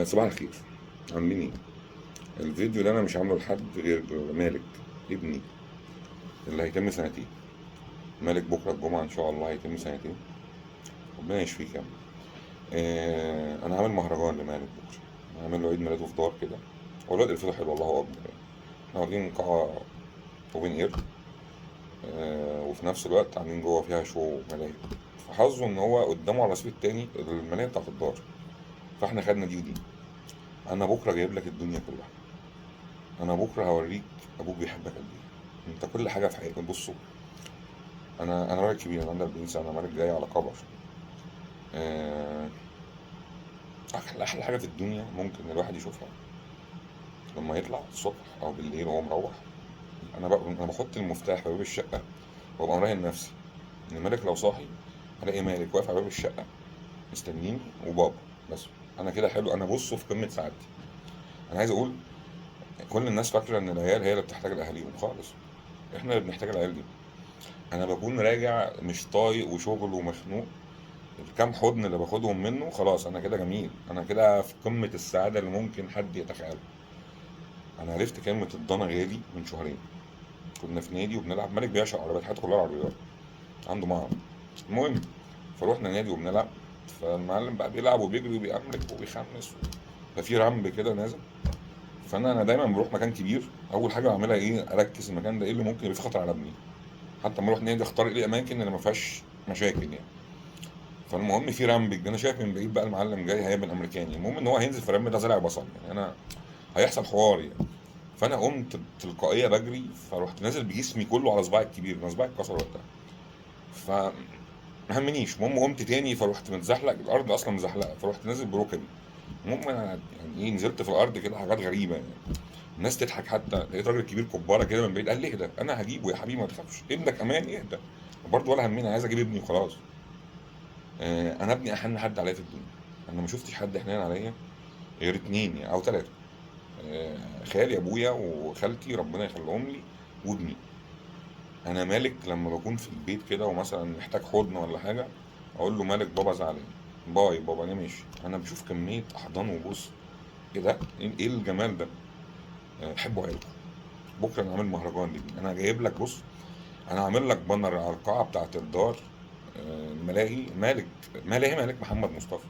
صباح الخير. عاملين ايه؟ الفيديو ده انا مش عامله لحد غير مالك ابني اللي هيتم سنتين. مالك بكره الجمعه ان شاء الله هيتم سنتين. ربنا يشفيك يا ابني. انا عامل مهرجان لمالك بكره. عامل له عيد ميلاده في دار كده. هو الواد الفته حلو الله اكبر يعني. احنا واخدين قاعه اوبن اير. وفي نفس الوقت عاملين جوه فيها شو ملاهي. فحظه ان هو قدامه على الرصيف التاني الملاهي بتاعت الدار. فاحنا خدنا دي ودي. انا بكره جايب لك الدنيا كلها. انا بكره هوريك ابوك بيحبك قد ايه. انت كل حاجه في حياتك. بصوا، انا راجل كبير، انا عندي 40 سنه، مالك جاي على كبر. آه، احلى حاجه في الدنيا ممكن الواحد يشوفها لما يطلع الصبح او بالليل وهو مروح. انا بحط المفتاح في باب الشقه وابقى مراهن نفسي ان مالك لو صاحي هلاقي مالك واقف على باب الشقه مستنيني وبابا. بس انا كده حلو، انا بصوا في قمه سعادتي. انا عايز اقول، كل الناس فاكره ان العيال هي اللي بتحتاج الاهاليهم خالص. احنا اللي بنحتاج العيال دي. انا بكون راجع مش طايق وشغل ومخنوق. الكام حضن اللي باخدهم منه خلاص انا كده جميل، انا كده في قمة السعادة اللي ممكن حد يتخيلها. انا عرفت كلمة الضنا غالي من شهرين. كنا في نادي وبنلعب، مالك بيعشق عربيات، حياته كلها عربيات، عنده معرض. المهم، فروحنا نادي وبنلعب. فالمعلم بقى بيلعب وبيجري وبيأملك وبيخمس. ففي رمب كده نازل. فانا دايما بروح مكان كبير، اول حاجه بعملها ايه؟ اركز المكان ده ايه اللي ممكن يبقى فيه خطر على ابني. حتى لما اروح نادي اختار ايه الاماكن اللي ما فيهاش مشاكل يعني. فالمهم في رامبج، انا شايف من بعيد بقى المعلم جاي هيبقى امريكاني. المهم ان هو هينزل في الرامب ده زرع بصل يعني، انا هيحصل حوار يعني. فانا قمت تلقائيه بجري، فرحت نازل بجسمي كله على صباعي الكبير، انا صباعي اتكسر وقتها. ف ما همنيش. المهم قمت تاني، فرحت متزحلق، الارض اصلا مزحلقه، فرحت نازل بركبي. المهم انا يعني ايه، نزلت في الارض كده حاجات غريبه يعني. الناس تضحك، حتى لقيت راجل كبير كباره كده من بعيد قال لي اهدى، انا هجيبه يا حبيبي ما تخافش، ابنك امان اهدى. برضه ولا همني، عايز اجيب ابني وخلاص. انا ابني احن حد عليا في الدنيا. انا ما شفتش حد حنين عليا غير اتنين يعني او تلاته. خالي ابويا وخالتي ربنا يخليهم لي، وابني. انا مالك لما بكون في البيت كده ومثلا محتاج حضن ولا حاجه، اقول له مالك بابا زعلان، باي بابا انا ماشي. انا بشوف كميه احضان وبص، ايه ده؟ ايه الجمال ده؟ حبوا عيلكم. بكره انا عامل مهرجان لي، انا جايب لك بص. انا عامل لك بانر على القاعه بتاعه الدار. ملاهي مالك، ملاهي مالك محمد مصطفى.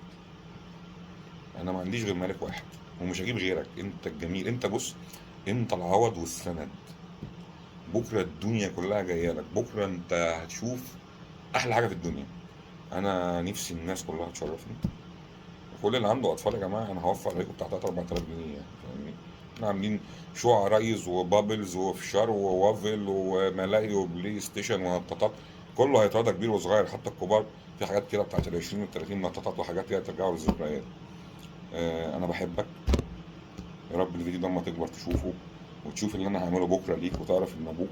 انا ما عنديش غير مالك واحد، ومش هجيب غيرك، انت الجميل، انت بص، انت العوض والسند. بكره الدنيا كلها جايه لك، بكره انت هتشوف احلى حاجه في الدنيا. انا نفسي الناس كلها تشرفني. كل اللي عنده اطفال يا جماعه انا هوفر عليكم بتاع 3 4000 جنيه يعني، فاهمني؟ احنا عاملين شو عرايس وبابلز وفشار ووافل وملاهي وبلاي ستيشن ونطاطات. كله هيتراضى، كبير وصغير حتى الكبار. في حاجات كده بتاعت ال 20 وال 30 نطاطات وحاجات كده ترجعوا للذكريات. انا بحبك. يا رب الفيديو ده لما تكبر تشوفه وتشوف اللي انا هعمله بكره ليك، وتعرف ان ابوك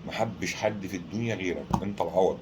محبش حد في الدنيا غيرك، انت العوض.